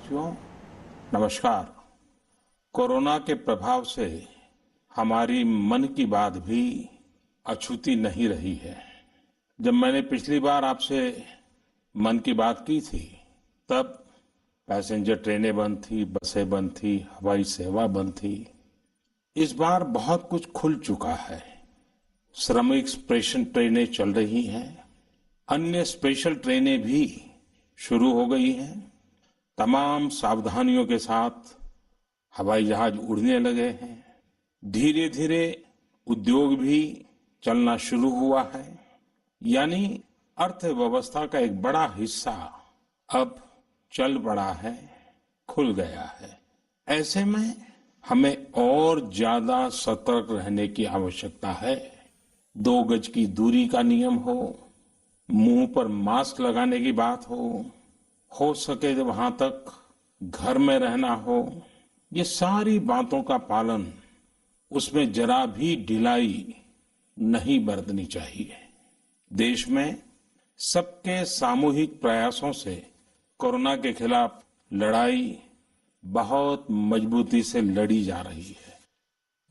साथियों, नमस्कार। कोरोना के प्रभाव से हमारी मन की बात भी अछूती नहीं रही है। जब मैंने पिछली बार आपसे मन की बात की थी, तब पैसेंजर ट्रेनें बंद थी, बसें बंद थी, हवाई सेवा बंद थी। इस बार बहुत कुछ खुल चुका है। श्रमिक स्पेशल ट्रेनें चल रही हैं, अन्य स्पेशल ट्रेनें भी शुरू हो गई हैं। तमाम सावधानियों के साथ हवाई जहाज उड़ने लगे हैं। धीरे धीरे उद्योग भी चलना शुरू हुआ है। यानी अर्थव्यवस्था का एक बड़ा हिस्सा अब चल पड़ा है, खुल गया है। ऐसे में हमें और ज्यादा सतर्क रहने की आवश्यकता है। 2 गज की दूरी का नियम हो, मुंह पर मास्क लगाने की बात हो सके तो वहां तक घर में रहना हो, ये सारी बातों का पालन, उसमें जरा भी ढिलाई नहीं बरतनी चाहिए। देश में सबके सामूहिक प्रयासों से कोरोना के खिलाफ लड़ाई बहुत मजबूती से लड़ी जा रही है।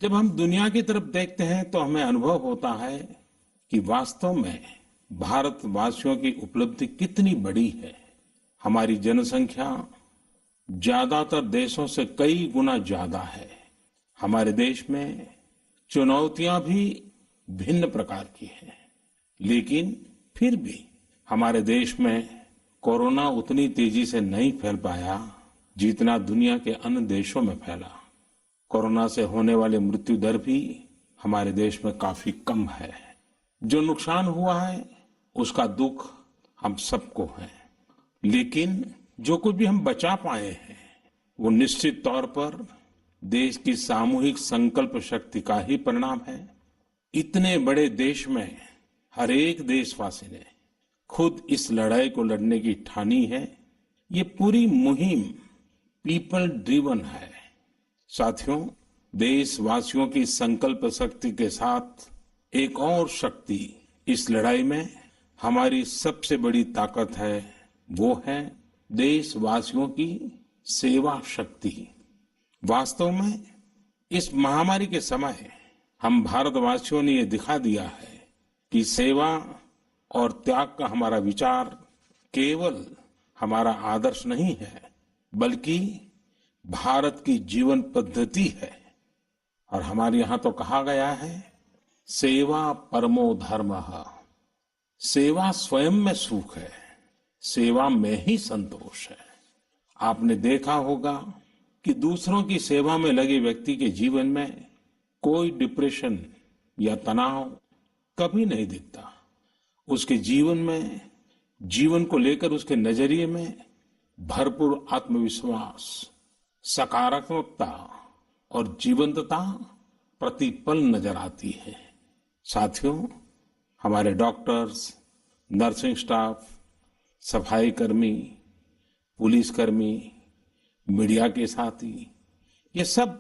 जब हम दुनिया की तरफ देखते हैं तो हमें अनुभव होता है कि वास्तव में भारतवासियों की उपलब्धि कितनी बड़ी है। हमारी जनसंख्या ज्यादातर देशों से कई गुना ज्यादा है। हमारे देश में चुनौतियां भी भिन्न प्रकार की हैं, लेकिन फिर भी हमारे देश में कोरोना उतनी तेजी से नहीं फैल पाया जितना दुनिया के अन्य देशों में फैला। कोरोना से होने वाली मृत्यु दर भी हमारे देश में काफी कम है। जो नुकसान हुआ है उसका दुख हम सबको है, लेकिन जो कुछ भी हम बचा पाए हैं वो निश्चित तौर पर देश की सामूहिक संकल्प शक्ति का ही परिणाम है। इतने बड़े देश में हर एक देशवासी ने खुद इस लड़ाई को लड़ने की ठानी है। ये पूरी मुहिम पीपल ड्रिवन है। साथियों, देशवासियों की संकल्प शक्ति के साथ एक और शक्ति इस लड़ाई में हमारी सबसे बड़ी ताकत है, वो है देशवासियों की सेवा शक्ति। वास्तव में इस महामारी के समय हम भारतवासियों ने ये दिखा दिया है कि सेवा और त्याग का हमारा विचार केवल हमारा आदर्श नहीं है, बल्कि भारत की जीवन पद्धति है। और हमारे यहां तो कहा गया है, सेवा परमो धर्मः। सेवा स्वयं में सुख है, सेवा में ही संतोष है। आपने देखा होगा कि दूसरों की सेवा में लगे व्यक्ति के जीवन में कोई डिप्रेशन या तनाव कभी नहीं दिखता। उसके जीवन में, जीवन को लेकर उसके नजरिए में भरपूर आत्मविश्वास, सकारात्मकता और जीवंतता प्रतिपल नजर आती है। साथियों, हमारे डॉक्टर्स, नर्सिंग स्टाफ, सफाई कर्मी, पुलिसकर्मी, मीडिया के साथी, ये सब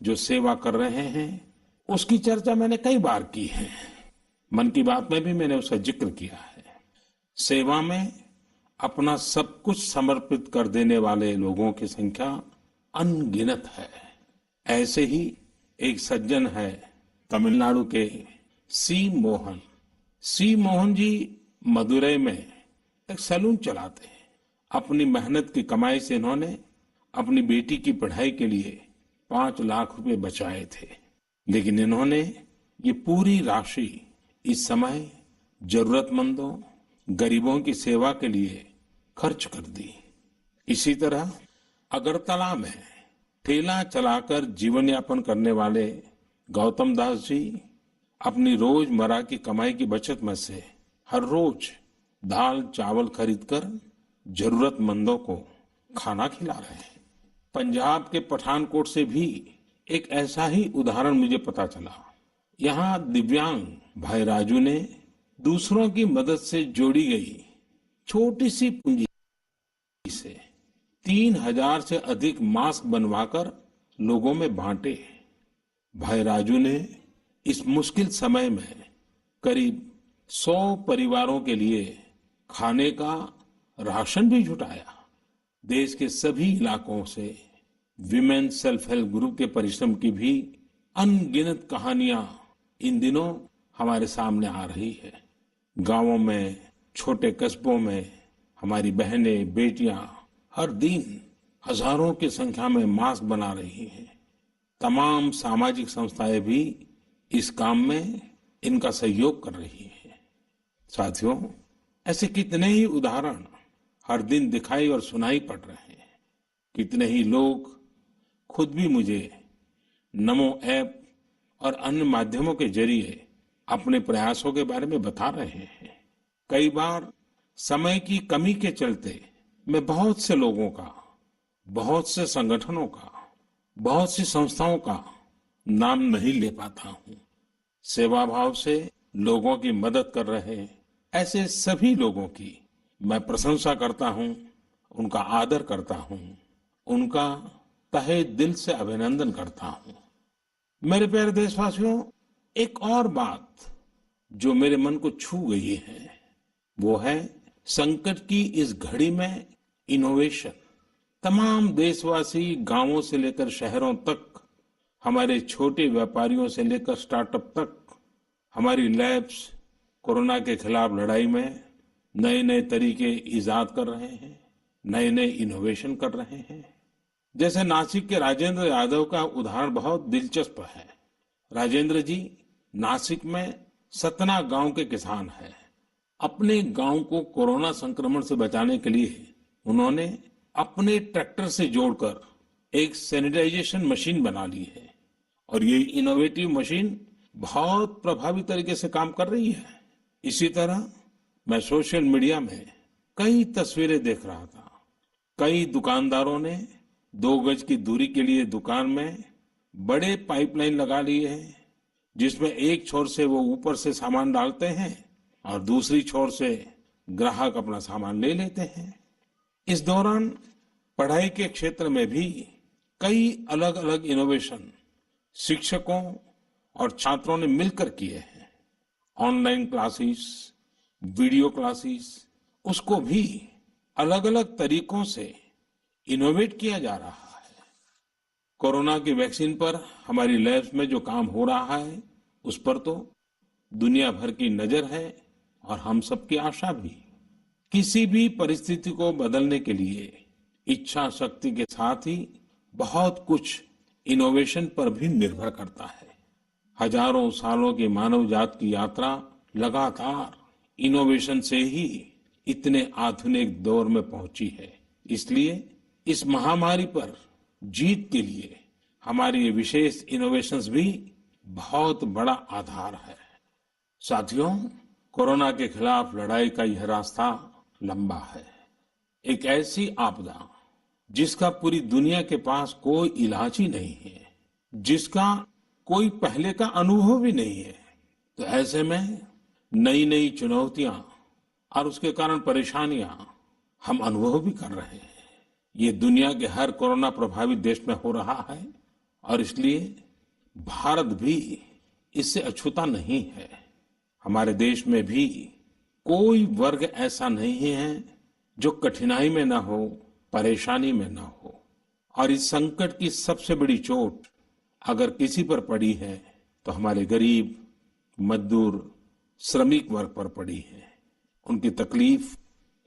जो सेवा कर रहे हैं, उसकी चर्चा मैंने कई बार की है। मन की बात में भी मैंने उसका जिक्र किया है। सेवा में अपना सब कुछ समर्पित कर देने वाले लोगों की संख्या अनगिनत है। ऐसे ही एक सज्जन है तमिलनाडु के सी मोहन। सी मोहन जी मदुरई में एक सैलून चलाते हैं। अपनी मेहनत की कमाई से इन्होंने अपनी बेटी की पढ़ाई के लिए 5 लाख रुपए बचाए थे, लेकिन इन्होंने ये पूरी राशि इस समय जरूरतमंदों, गरीबों की सेवा के लिए खर्च कर दी। इसी तरह अगरतला में ठेला चलाकर जीवन यापन करने वाले गौतम दास जी अपनी रोजमर्रा की कमाई की बचत में से हर रोज दाल चावल खरीदकर जरूरतमंदों को खाना खिला रहे हैं। पंजाब के पठानकोट से भी एक ऐसा ही उदाहरण मुझे पता चला। यहाँ दिव्यांग भाई राजू ने दूसरों की मदद से जोड़ी गई छोटी सी पूंजी से 3000 से अधिक मास्क बनवाकर लोगों में बांटे। भाई राजू ने इस मुश्किल समय में करीब 100 परिवारों के लिए खाने का राशन भी जुटाया। देश के सभी इलाकों से विमेन सेल्फ हेल्प ग्रुप के परिश्रम की भी अनगिनत कहानियां इन दिनों हमारे सामने आ रही है। गांवों में, छोटे कस्बों में हमारी बहनें, बेटियां हर दिन हजारों की संख्या में मास्क बना रही हैं। तमाम सामाजिक संस्थाएं भी इस काम में इनका सहयोग कर रही हैं। साथियों, ऐसे कितने ही उदाहरण हर दिन दिखाई और सुनाई पड़ रहे हैं। कितने ही लोग खुद भी मुझे नमो ऐप और अन्य माध्यमों के जरिए अपने प्रयासों के बारे में बता रहे हैं। कई बार समय की कमी के चलते मैं बहुत से लोगों का, बहुत से संगठनों का, बहुत सी संस्थाओं का नाम नहीं ले पाता हूं। सेवा भाव से लोगों की मदद कर रहे ऐसे सभी लोगों की मैं प्रशंसा करता हूं, उनका आदर करता हूं, उनका तहे दिल से अभिनंदन करता हूं। मेरे प्यारे देशवासियों, एक और बात जो मेरे मन को छू गई है वो है संकट की इस घड़ी में इनोवेशन। तमाम देशवासी गांवों से लेकर शहरों तक, हमारे छोटे व्यापारियों से लेकर स्टार्टअप तक, हमारी लैब्स कोरोना के खिलाफ लड़ाई में नए नए तरीके इजाद कर रहे हैं, नए नए इनोवेशन कर रहे हैं। जैसे नासिक के राजेंद्र यादव का उदाहरण बहुत दिलचस्प है। राजेंद्र जी नासिक में सतना गांव के किसान हैं। अपने गांव को कोरोना संक्रमण से बचाने के लिए उन्होंने अपने ट्रैक्टर से जोड़कर एक सैनिटाइजेशन मशीन बना ली है और ये इनोवेटिव मशीन बहुत प्रभावी तरीके से काम कर रही है। इसी तरह मैं सोशल मीडिया में कई तस्वीरें देख रहा था। कई दुकानदारों ने 2 गज की दूरी के लिए दुकान में बड़े पाइपलाइन लगा लिए हैं, जिसमें एक छोर से वो ऊपर से सामान डालते हैं और दूसरी छोर से ग्राहक अपना सामान ले लेते हैं। इस दौरान पढ़ाई के क्षेत्र में भी कई अलग अलग इनोवेशन शिक्षकों और छात्रों ने मिलकर किए हैं। ऑनलाइन क्लासेस, वीडियो क्लासेस, उसको भी अलग अलग तरीकों से इनोवेट किया जा रहा है। कोरोना की वैक्सीन पर हमारी लैब्स में जो काम हो रहा है उस पर तो दुनिया भर की नजर है और हम सबकी आशा भी। किसी भी परिस्थिति को बदलने के लिए इच्छा शक्ति के साथ ही बहुत कुछ इनोवेशन पर भी निर्भर करता है। हजारों सालों की मानव जात की यात्रा लगातार इनोवेशन से ही इतने आधुनिक दौर में पहुंची है। इसलिए इस महामारी पर जीत के लिए हमारी ये विशेष इनोवेशंस भी बहुत बड़ा आधार है। साथियों, कोरोना के खिलाफ लड़ाई का यह रास्ता लंबा है। एक ऐसी आपदा जिसका पूरी दुनिया के पास कोई इलाज ही नहीं है, जिसका कोई पहले का अनुभव भी नहीं है, तो ऐसे में नई नई चुनौतियां और उसके कारण परेशानियां हम अनुभव भी कर रहे हैं। ये दुनिया के हर कोरोना प्रभावित देश में हो रहा है और इसलिए भारत भी इससे अछूता नहीं है। हमारे देश में भी कोई वर्ग ऐसा नहीं है जो कठिनाई में ना हो, परेशानी में ना हो। और इस संकट की सबसे बड़ी चोट अगर किसी पर पड़ी है तो हमारे गरीब, मजदूर, श्रमिक वर्ग पर पड़ी है। उनकी तकलीफ,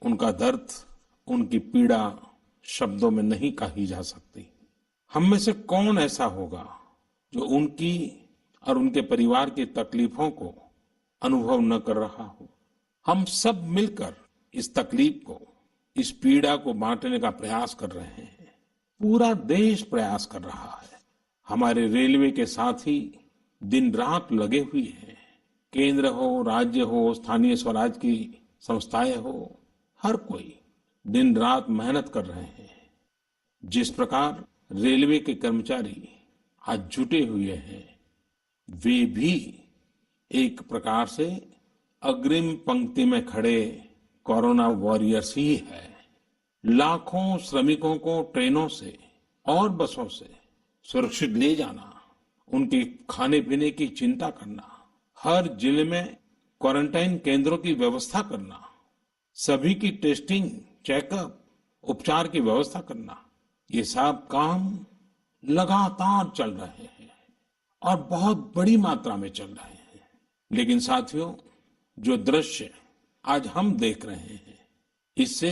उनका दर्द, उनकी पीड़ा शब्दों में नहीं कही जा सकती। हम में से कौन ऐसा होगा जो उनकी और उनके परिवार की तकलीफों को अनुभव न कर रहा हो। हम सब मिलकर इस तकलीफ को, इस पीड़ा को बांटने का प्रयास कर रहे हैं। पूरा देश प्रयास कर रहा है। हमारे रेलवे के साथी दिन रात लगे हुए हैं। केंद्र हो, राज्य हो, स्थानीय स्वराज की संस्थाएं हो, हर कोई दिन रात मेहनत कर रहे हैं। जिस प्रकार रेलवे के कर्मचारी आज जुटे हुए हैं, वे भी एक प्रकार से अग्रिम पंक्ति में खड़े कोरोना वॉरियर्स ही है। लाखों श्रमिकों को ट्रेनों से और बसों से सुरक्षित ले जाना, उनके खाने पीने की चिंता करना, हर जिले में क्वारंटाइन केंद्रों की व्यवस्था करना, सभी की टेस्टिंग, चेकअप उपचार की व्यवस्था करना, ये सब काम लगातार चल रहे हैं और बहुत बड़ी मात्रा में चल रहे हैं। लेकिन साथियों, जो दृश्य आज हम देख रहे हैं, इससे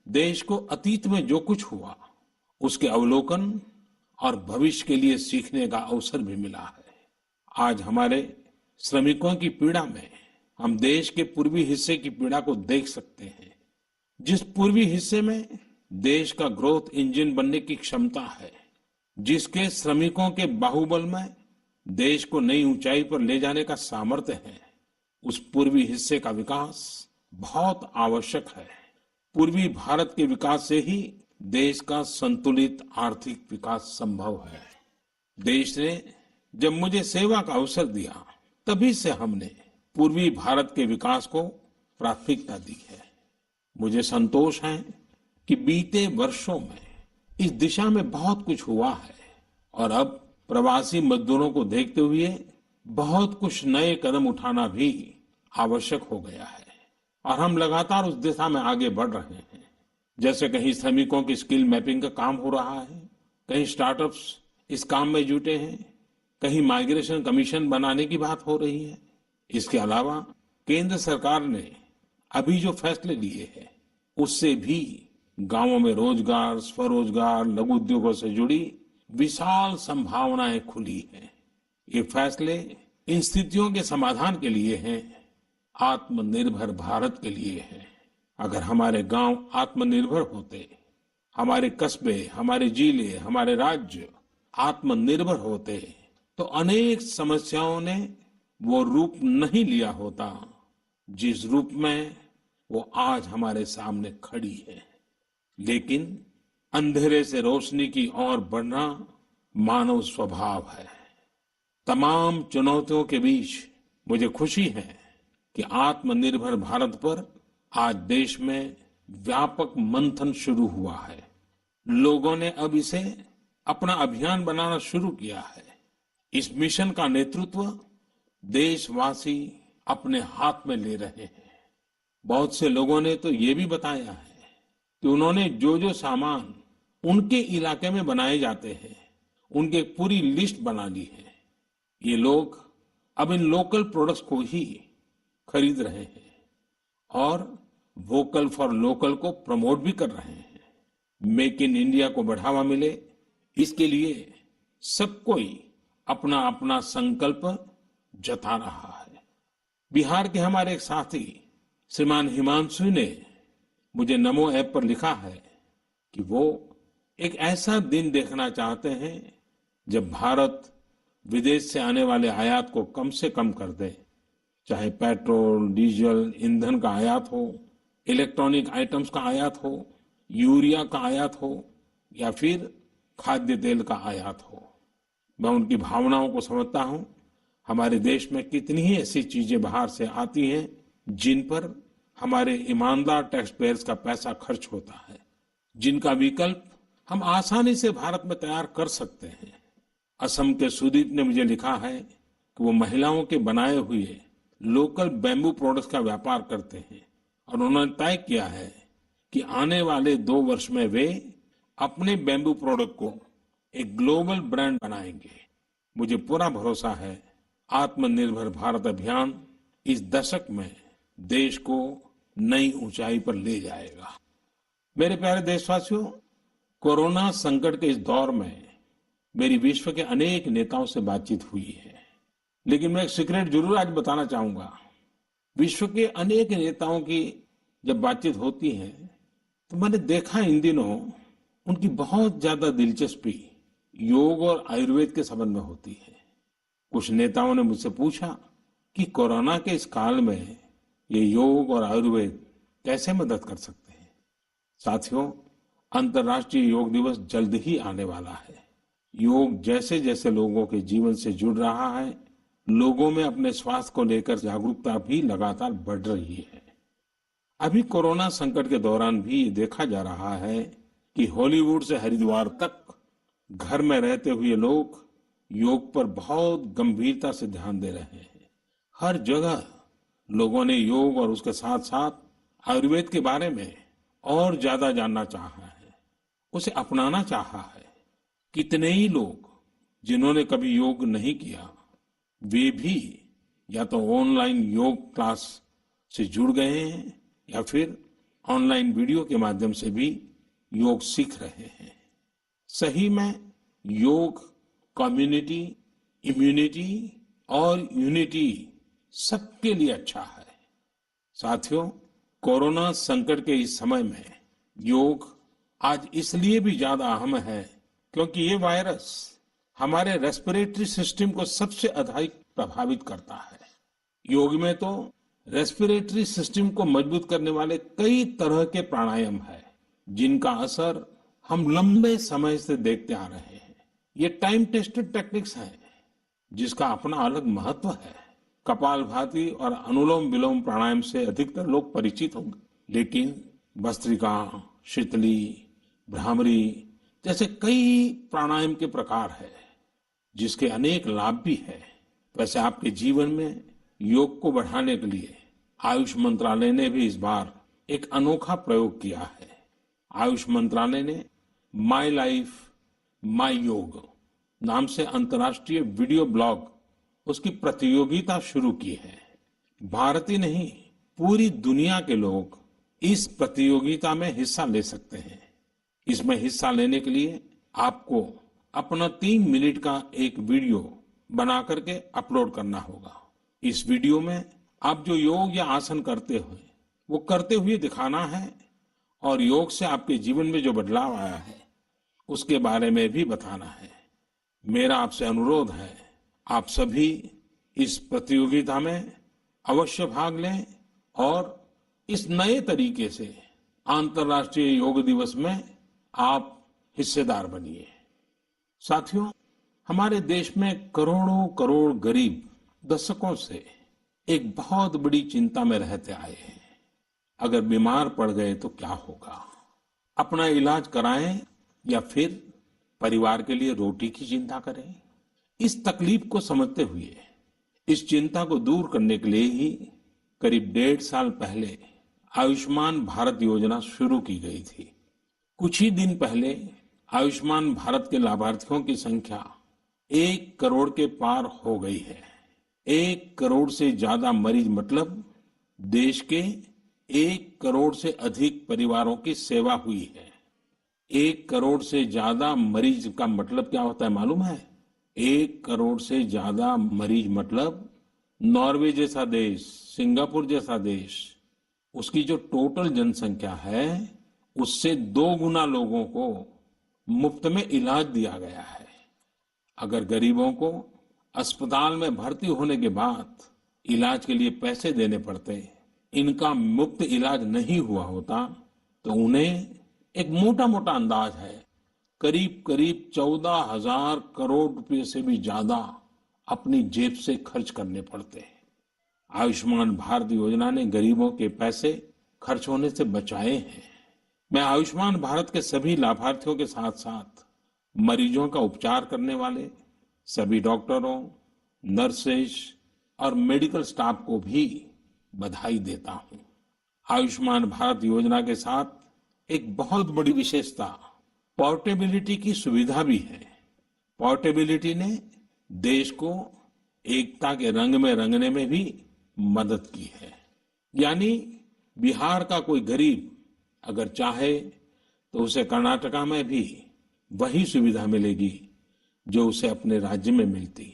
देश को अतीत में जो कुछ हुआ उसके अवलोकन और भविष्य के लिए सीखने का अवसर भी मिला है। आज हमारे श्रमिकों की पीड़ा में हम देश के पूर्वी हिस्से की पीड़ा को देख सकते हैं। जिस पूर्वी हिस्से में देश का ग्रोथ इंजन बनने की क्षमता है, जिसके श्रमिकों के बाहुबल में देश को नई ऊंचाई पर ले जाने का सामर्थ्य है, उस पूर्वी हिस्से का विकास बहुत आवश्यक है। पूर्वी भारत के विकास से ही देश का संतुलित आर्थिक विकास संभव है। देश ने जब मुझे सेवा का अवसर दिया, तभी से हमने पूर्वी भारत के विकास को प्राथमिकता दी है। मुझे संतोष है कि बीते वर्षों में इस दिशा में बहुत कुछ हुआ है और अब प्रवासी मजदूरों को देखते हुए बहुत कुछ नए कदम उठाना भी आवश्यक हो गया है और हम लगातार उस दिशा में आगे बढ़ रहे हैं। जैसे कहीं श्रमिकों की स्किल मैपिंग का काम हो रहा है, कहीं स्टार्टअप्स इस काम में जुटे हैं, कहीं माइग्रेशन कमीशन बनाने की बात हो रही है। इसके अलावा केंद्र सरकार ने अभी जो फैसले लिए हैं, उससे भी गांवों में रोजगार, स्वरोजगार, लघु उद्योगों से जुड़ी विशाल संभावनाएं खुली हैं। ये फैसले इन स्थितियों के समाधान के लिए हैं, आत्मनिर्भर भारत के लिए हैं। अगर हमारे गांव आत्मनिर्भर होते, हमारे कस्बे, हमारे जिले, हमारे राज्य आत्मनिर्भर होते, तो अनेक समस्याओं ने वो रूप नहीं लिया होता जिस रूप में वो आज हमारे सामने खड़ी है। लेकिन अंधेरे से रोशनी की ओर बढ़ना मानव स्वभाव है। तमाम चुनौतियों के बीच मुझे खुशी है कि आत्मनिर्भर भारत पर आज देश में व्यापक मंथन शुरू हुआ है। लोगों ने अब इसे अपना अभियान बनाना शुरू किया है। इस मिशन का नेतृत्व देशवासी अपने हाथ में ले रहे हैं। बहुत से लोगों ने तो ये भी बताया है कि उन्होंने जो जो सामान उनके इलाके में बनाए जाते हैं, उनकी एक पूरी लिस्ट बना ली है। ये लोग अब इन लोकल प्रोडक्ट्स को ही खरीद रहे हैं और वोकल फॉर लोकल को प्रमोट भी कर रहे हैं। मेक इन इंडिया को बढ़ावा मिले, इसके लिए सब कोई अपना अपना संकल्प जता रहा है। बिहार के हमारे एक साथी श्रीमान हिमांशु ने मुझे नमो ऐप पर लिखा है कि वो एक ऐसा दिन देखना चाहते हैं जब भारत विदेश से आने वाले आयात को कम से कम कर दे, चाहे पेट्रोल, डीजल, ईंधन का आयात हो, इलेक्ट्रॉनिक आइटम्स का आयात हो, यूरिया का आयात हो या फिर खाद्य तेल का आयात हो। मैं उनकी भावनाओं को समझता हूं। हमारे देश में कितनी ही ऐसी चीजें बाहर से आती हैं जिन पर हमारे ईमानदार टैक्स पेयर्स का पैसा खर्च होता है, जिनका विकल्प हम आसानी से भारत में तैयार कर सकते हैं। असम के सुदीप ने मुझे लिखा है कि वो महिलाओं के बनाए हुए लोकल बैम्बू प्रोडक्ट्स का व्यापार करते हैं और उन्होंने तय किया है कि आने वाले 2 वर्ष में वे अपने बैम्बू प्रोडक्ट को एक ग्लोबल ब्रांड बनाएंगे। मुझे पूरा भरोसा है आत्मनिर्भर भारत अभियान इस दशक में देश को नई ऊंचाई पर ले जाएगा। मेरे प्यारे देशवासियों, कोरोना संकट के इस दौर में मेरी विश्व के अनेक नेताओं से बातचीत हुई है, लेकिन मैं एक सीक्रेट जरूर आज बताना चाहूंगा। विश्व के अनेक नेताओं की जब बातचीत होती है तो मैंने देखा इन दिनों उनकी बहुत ज्यादा दिलचस्पी योग और आयुर्वेद के संबंध में होती है। कुछ नेताओं ने मुझसे पूछा कि कोरोना के इस काल में ये योग और आयुर्वेद कैसे मदद कर सकते हैं। साथियों, अंतर्राष्ट्रीय योग दिवस जल्द ही आने वाला है। योग जैसे जैसे लोगों के जीवन से जुड़ रहा है, लोगों में अपने स्वास्थ्य को लेकर जागरूकता भी लगातार बढ़ रही है। अभी कोरोना संकट के दौरान भी ये देखा जा रहा है कि हॉलीवुड से हरिद्वार तक घर में रहते हुए लोग योग पर बहुत गंभीरता से ध्यान दे रहे हैं। हर जगह लोगों ने योग और उसके साथ साथ आयुर्वेद के बारे में और ज्यादा जानना चाहा है, उसे अपनाना चाहा है। कितने ही लोग जिन्होंने कभी योग नहीं किया, वे भी या तो ऑनलाइन योग क्लास से जुड़ गए हैं या फिर ऑनलाइन वीडियो के माध्यम से भी योग सीख रहे हैं। सही में योग कम्युनिटी, इम्यूनिटी और यूनिटी सबके लिए अच्छा है। साथियों, कोरोना संकट के इस समय में योग आज इसलिए भी ज्यादा अहम है क्योंकि ये वायरस हमारे रेस्पिरेटरी सिस्टम को सबसे अधिक प्रभावित करता है। योग में तो रेस्पिरेटरी सिस्टम को मजबूत करने वाले कई तरह के प्राणायाम है, जिनका असर हम लंबे समय से देखते आ रहे हैं। ये टाइम टेस्टेड टेक्निक्स हैं, जिसका अपना अलग महत्व है। कपालभाति और अनुलोम विलोम प्राणायाम से अधिकतर लोग परिचित होंगे, लेकिन भस्त्रिका, शीतली, भ्रामरी जैसे कई प्राणायाम के प्रकार है, जिसके अनेक लाभ भी है। वैसे आपके जीवन में योग को बढ़ाने के लिए आयुष मंत्रालय ने भी इस बार एक अनोखा प्रयोग किया है। आयुष मंत्रालय ने माई लाइफ माई योग नाम से अंतर्राष्ट्रीय वीडियो ब्लॉग उसकी प्रतियोगिता शुरू की है। भारत ही नहीं, पूरी दुनिया के लोग इस प्रतियोगिता में हिस्सा ले सकते हैं। इसमें हिस्सा लेने के लिए आपको अपना 3 मिनट का एक वीडियो बना करके अपलोड करना होगा। इस वीडियो में आप जो योग या आसन करते हुए वो करते हुए दिखाना है और योग से आपके जीवन में जो बदलाव आया है उसके बारे में भी बताना है। मेरा आपसे अनुरोध है, आप सभी इस प्रतियोगिता में अवश्य भाग लें और इस नए तरीके से अंतर्राष्ट्रीय योग दिवस में आप हिस्सेदार बनिए। साथियों, हमारे देश में करोड़ों करोड़ गरीब दशकों से एक बहुत बड़ी चिंता में रहते आए हैं। अगर बीमार पड़ गए तो क्या होगा? अपना इलाज कराएं या फिर परिवार के लिए रोटी की चिंता करें? इस तकलीफ को समझते हुए इस चिंता को दूर करने के लिए ही करीब 1.5 साल पहले आयुष्मान भारत योजना शुरू की गई थी। कुछ ही दिन पहले आयुष्मान भारत के लाभार्थियों की संख्या 1 करोड़ के पार हो गई है। 1 करोड़ से ज्यादा मरीज मतलब देश के 1 करोड़ से अधिक परिवारों की सेवा हुई है। 1 करोड़ से ज्यादा मरीज का मतलब क्या होता है मालूम है? 1 करोड़ से ज्यादा मरीज मतलब नॉर्वे जैसा देश, सिंगापुर जैसा देश, उसकी जो टोटल जनसंख्या है उससे 2 गुना लोगों को मुफ्त में इलाज दिया गया है। अगर गरीबों को अस्पताल में भर्ती होने के बाद इलाज के लिए पैसे देने पड़ते, इनका मुफ्त इलाज नहीं हुआ होता, तो उन्हें एक मोटा मोटा अंदाज है करीब करीब 14,000 करोड़ रुपए से भी ज्यादा अपनी जेब से खर्च करने पड़ते हैं। आयुष्मान भारत योजना ने गरीबों के पैसे खर्च होने से बचाए हैं। मैं आयुष्मान भारत के सभी लाभार्थियों के साथ साथ मरीजों का उपचार करने वाले सभी डॉक्टरों, नर्सेज और मेडिकल स्टाफ को भी बधाई देता हूं। आयुष्मान भारत योजना के साथ एक बहुत बड़ी विशेषता पोर्टेबिलिटी की सुविधा भी है। पोर्टेबिलिटी ने देश को एकता के रंग में रंगने में भी मदद की है। यानी बिहार का कोई गरीब अगर चाहे तो उसे कर्नाटका में भी वही सुविधा मिलेगी जो उसे अपने राज्य में मिलती।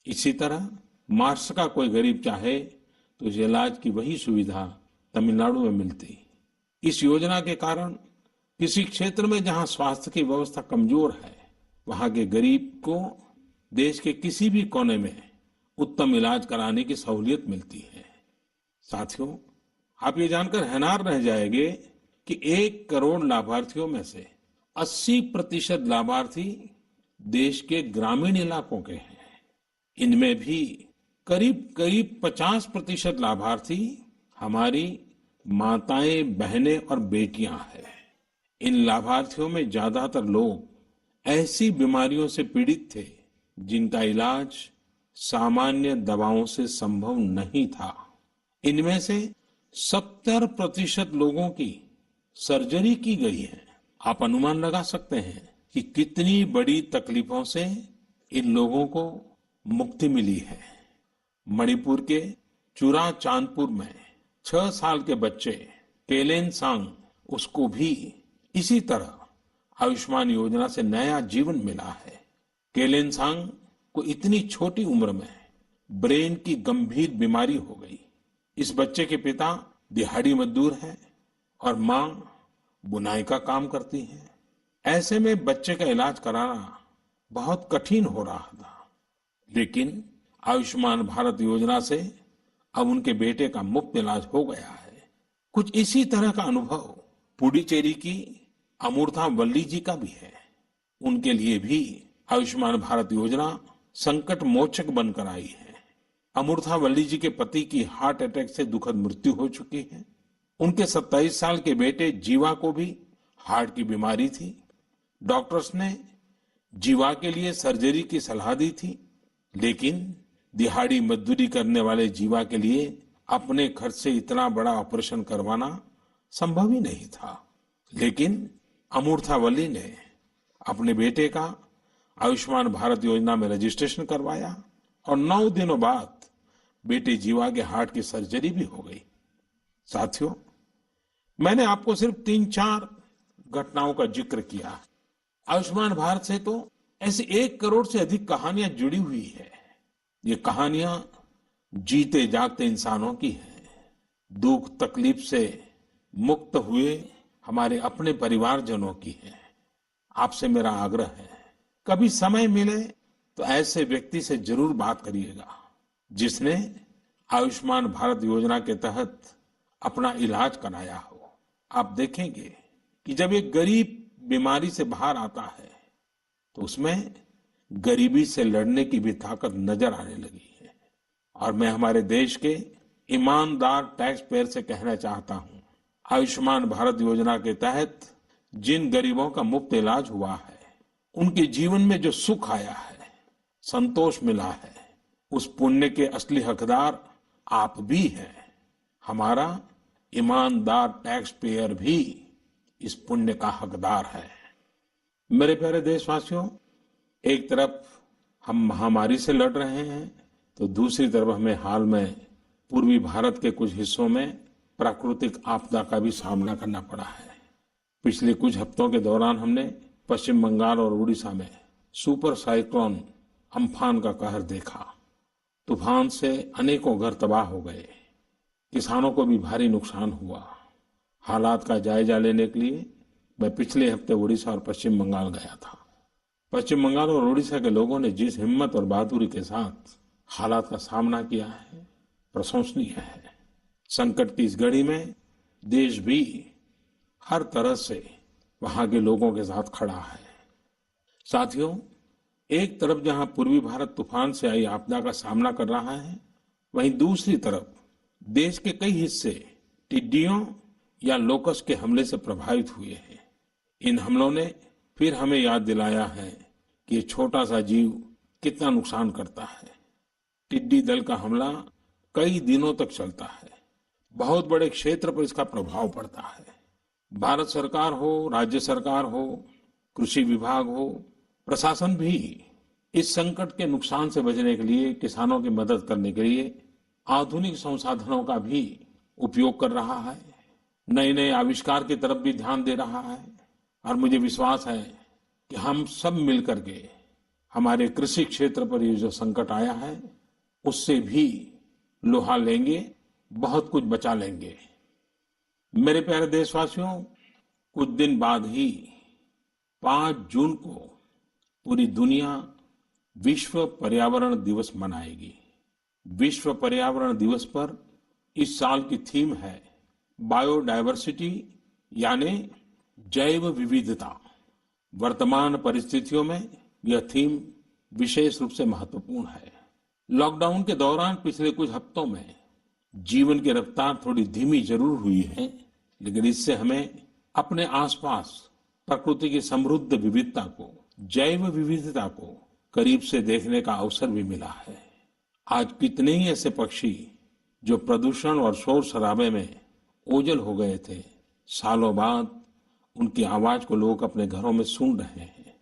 इसी तरह महाराष्ट्र का कोई गरीब चाहे तो उसे इलाज की वही सुविधा तमिलनाडु में मिलती। इस योजना के कारण किसी क्षेत्र में जहां स्वास्थ्य की व्यवस्था कमजोर है, वहां के गरीब को देश के किसी भी कोने में उत्तम इलाज कराने की सहूलियत मिलती है। साथियों, आप ये जानकर हैरान रह जाएंगे कि 1 करोड़ लाभार्थियों में से 80% लाभार्थी देश के ग्रामीण इलाकों के हैं। इनमें भी करीब करीब 50% लाभार्थी हमारी माताएं, बहनें और बेटियां हैं। इन लाभार्थियों में ज्यादातर लोग ऐसी बीमारियों से पीड़ित थे जिनका इलाज सामान्य दवाओं से संभव नहीं था। इनमें से 70% लोगों की सर्जरी की गई है। आप अनुमान लगा सकते हैं कि कितनी बड़ी तकलीफों से इन लोगों को मुक्ति मिली है। मणिपुर के चुरा चांदपुर में 6 साल के बच्चे केलेनसांग, उसको भी इसी तरह आयुष्मान योजना से नया जीवन मिला है। केलेनसांग को इतनी छोटी उम्र में ब्रेन की गंभीर बीमारी हो गई। इस बच्चे के पिता दिहाड़ी मजदूर हैं और मां बुनाई का काम करती है। ऐसे में बच्चे का इलाज कराना बहुत कठिन हो रहा था, लेकिन आयुष्मान भारत योजना से अब उनके बेटे का मुफ्त इलाज हो गया है। कुछ इसी तरह का अनुभव पुडुचेरी की अमूर्था वल्ली जी का भी है। उनके लिए भी आयुष्मान भारत योजना संकट मोचक बनकर आई है। अमूर्था वल्ली जी के पति की हार्ट अटैक से दुखद मृत्यु हो चुकी है। उनके 27 साल के बेटे जीवा को भी हार्ट की बीमारी थी। डॉक्टर्स ने जीवा के लिए सर्जरी की सलाह दी थी, लेकिन दिहाड़ी मजदूरी करने वाले जीवा के लिए अपने खर्च से इतना बड़ा ऑपरेशन करवाना संभव ही नहीं था। लेकिन अमूर्था वल्ली ने अपने बेटे का आयुष्मान भारत योजना में रजिस्ट्रेशन करवाया और 9 दिनों बाद बेटे जीवा के हार्ट की सर्जरी भी हो गई। साथियों, मैंने आपको सिर्फ 3-4 घटनाओं का जिक्र किया। आयुष्मान भारत से तो ऐसी 1 करोड़ से अधिक कहानियां जुड़ी हुई है। ये कहानियां जीते जागते इंसानों की हैं। दुख तकलीफ से मुक्त हुए हमारे अपने परिवारजनों की है। आपसे मेरा आग्रह है, कभी समय मिले तो ऐसे व्यक्ति से जरूर बात करिएगा जिसने आयुष्मान भारत योजना के तहत अपना इलाज कराया हो। आप देखेंगे कि जब एक गरीब बीमारी से बाहर आता है तो उसमें गरीबी से लड़ने की भी ताकत नजर आने लगी है। और मैं हमारे देश के ईमानदार टैक्स पेयर से कहना चाहता हूं, आयुष्मान भारत योजना के तहत जिन गरीबों का मुफ्त इलाज हुआ है, उनके जीवन में जो सुख आया है, संतोष मिला है, उस पुण्य के असली हकदार आप भी हैं। हमारा ईमानदार टैक्स पेयर भी इस पुण्य का हकदार है। मेरे प्यारे देशवासियों, एक तरफ हम महामारी से लड़ रहे हैं तो दूसरी तरफ हमें हाल में पूर्वी भारत के कुछ हिस्सों में प्राकृतिक आपदा का भी सामना करना पड़ा है। पिछले कुछ हफ्तों के दौरान हमने पश्चिम बंगाल और उड़ीसा में सुपर साइक्लोन अम्फान का कहर देखा। तूफान से अनेकों घर तबाह हो गए, किसानों को भी भारी नुकसान हुआ। हालात का जायजा लेने के लिए मैं पिछले हफ्ते उड़ीसा और पश्चिम बंगाल गया था। पश्चिम बंगाल और उड़ीसा के लोगों ने जिस हिम्मत और बहादुरी के साथ हालात का सामना किया है, प्रशंसनीय है। संकट की इस घड़ी में देश भी हर तरह से वहां के लोगों के साथ खड़ा है। साथियों, एक तरफ जहां पूर्वी भारत तूफान से आई आपदा का सामना कर रहा है, वहीं दूसरी तरफ देश के कई हिस्से टिड्डियों या लोकस के हमले से प्रभावित हुए हैं। इन हमलों ने फिर हमें याद दिलाया है कि ये छोटा सा जीव कितना नुकसान करता है। टिड्डी दल का हमला कई दिनों तक चलता है, बहुत बड़े क्षेत्र पर इसका प्रभाव पड़ता है। भारत सरकार हो, राज्य सरकार हो, कृषि विभाग हो, प्रशासन भी इस संकट के नुकसान से बचने के लिए, किसानों की मदद करने के लिए आधुनिक संसाधनों का भी उपयोग कर रहा है। नए नए आविष्कार की तरफ भी ध्यान दे रहा है। और मुझे विश्वास है कि हम सब मिलकर के हमारे कृषि क्षेत्र पर ये जो संकट आया है, उससे भी लोहा लेंगे, बहुत कुछ बचा लेंगे। मेरे प्यारे देशवासियों, कुछ दिन बाद ही 5 जून को पूरी दुनिया विश्व पर्यावरण दिवस मनाएगी। विश्व पर्यावरण दिवस पर इस साल की थीम है बायोडायवर्सिटी, यानी जैव विविधता। वर्तमान परिस्थितियों में यह थीम विशेष रूप से महत्वपूर्ण है। लॉकडाउन के दौरान पिछले कुछ हफ्तों में जीवन की रफ्तार थोड़ी धीमी जरूर हुई है, लेकिन इससे हमें अपने आसपास प्रकृति की समृद्ध विविधता को, जैव विविधता को करीब से देखने का अवसर भी मिला है। आज कितने ही ऐसे पक्षी जो प्रदूषण और शोर शराबे में ओझल हो गए थे, सालों बाद उनकी आवाज को लोग अपने घरों में सुन रहे हैं।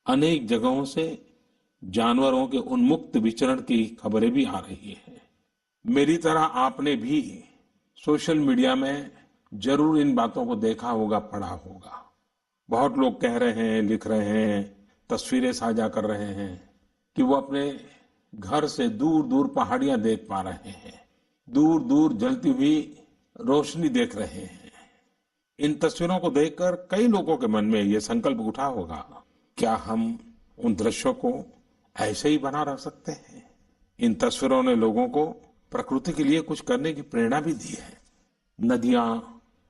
अनेक जगहों से जानवरों के उन्मुक्त विचरण की खबरें भी आ रही हैं। मेरी तरह आपने भी सोशल मीडिया में जरूर इन बातों को देखा होगा, पढ़ा होगा। बहुत लोग कह रहे हैं, लिख रहे हैं, तस्वीरें साझा कर रहे हैं कि वो अपने घर से दूर दूर पहाड़ियां देख पा रहे हैं, दूर दूर जलती हुई रोशनी देख रहे हैं। इन तस्वीरों को देखकर कई लोगों के मन में ये संकल्प उठा होगा, क्या हम उन दृश्यों को ऐसे ही बना रख सकते हैं? इन तस्वीरों ने लोगों को प्रकृति के लिए कुछ करने की प्रेरणा भी दी है। नदियां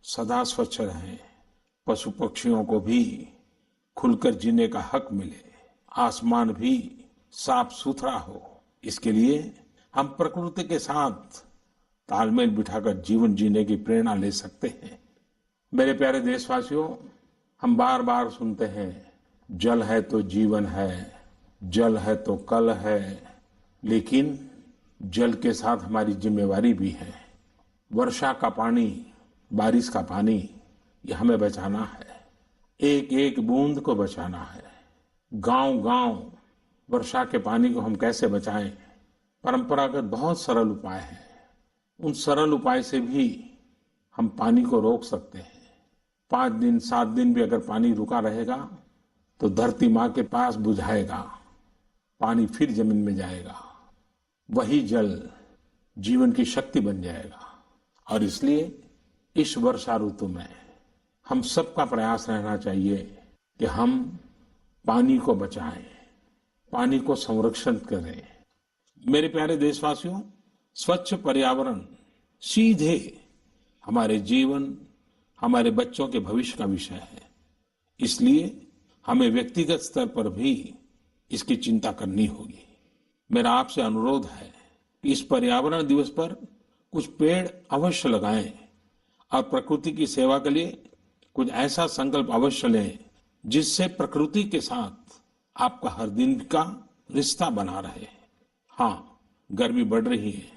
सदा स्वच्छ रहें, पशु पक्षियों को भी खुलकर जीने का हक मिले, आसमान भी साफ सुथरा हो, इसके लिए हम प्रकृति के साथ तालमेल बिठाकर जीवन जीने की प्रेरणा ले सकते हैं। मेरे प्यारे देशवासियों, हम बार बार सुनते हैं, जल है तो जीवन है, जल है तो कल है, लेकिन जल के साथ हमारी जिम्मेवारी भी है। वर्षा का पानी, बारिश का पानी, ये हमें बचाना है, एक एक बूंद को बचाना है। गांव गांव वर्षा के पानी को हम कैसे बचाएं? परंपरागत बहुत सरल उपाय हैं। उन सरल उपाय से भी हम पानी को रोक सकते हैं। 5 दिन 7 दिन भी अगर पानी रुका रहेगा तो धरती माँ के पास बुझाएगा, पानी फिर जमीन में जाएगा, वही जल जीवन की शक्ति बन जाएगा। और इसलिए इस वर्षा ऋतु में हम सबका प्रयास रहना चाहिए कि हम पानी को बचाएं, पानी को संरक्षण करें। मेरे प्यारे देशवासियों, स्वच्छ पर्यावरण सीधे हमारे जीवन, हमारे बच्चों के भविष्य का विषय है। इसलिए हमें व्यक्तिगत स्तर पर भी इसकी चिंता करनी होगी। मेरा आपसे अनुरोध है कि इस पर्यावरण दिवस पर कुछ पेड़ अवश्य लगाएं और प्रकृति की सेवा के लिए कुछ ऐसा संकल्प अवश्य लें जिससे प्रकृति के साथ आपका हर दिन का रिश्ता बना रहे। हाँ, गर्मी बढ़ रही है,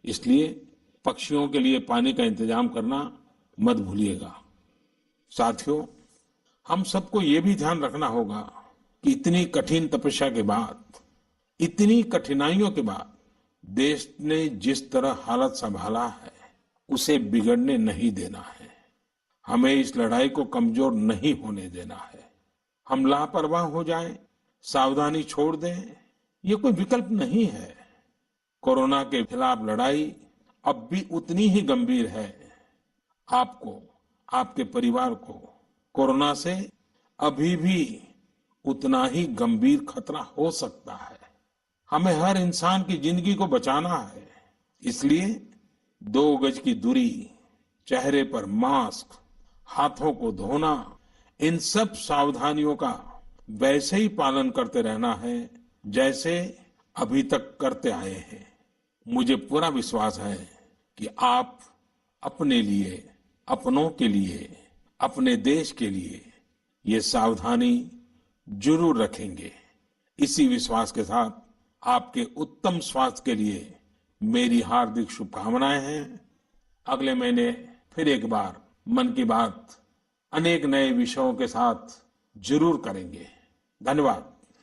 इसलिए पक्षियों के लिए पानी का इंतजाम करना मत भूलिएगा। साथियों, हम सबको ये भी ध्यान रखना होगा कि इतनी कठिन तपस्या के बाद, इतनी कठिनाइयों के बाद देश ने जिस तरह हालत संभाला है, उसे बिगड़ने नहीं देना है। हमें इस लड़ाई को कमजोर नहीं होने देना है। हम लापरवाह हो जाएं, सावधानी छोड़ दें, ये कोई विकल्प नहीं है। कोरोना के खिलाफ लड़ाई अब भी उतनी ही गंभीर है। आपको, आपके परिवार को कोरोना से अभी भी उतना ही गंभीर खतरा हो सकता है। हमें हर इंसान की जिंदगी को बचाना है। इसलिए 2 गज की दूरी, चेहरे पर मास्क, हाथों को धोना, इन सब सावधानियों का वैसे ही पालन करते रहना है जैसे अभी तक करते आए हैं। मुझे पूरा विश्वास है कि आप अपने लिए, अपनों के लिए, अपने देश के लिए ये सावधानी जरूर रखेंगे। इसी विश्वास के साथ आपके उत्तम स्वास्थ्य के लिए मेरी हार्दिक शुभकामनाएं हैं। अगले महीने फिर एक बार मन की बात अनेक नए विषयों के साथ जरूर करेंगे। धन्यवाद।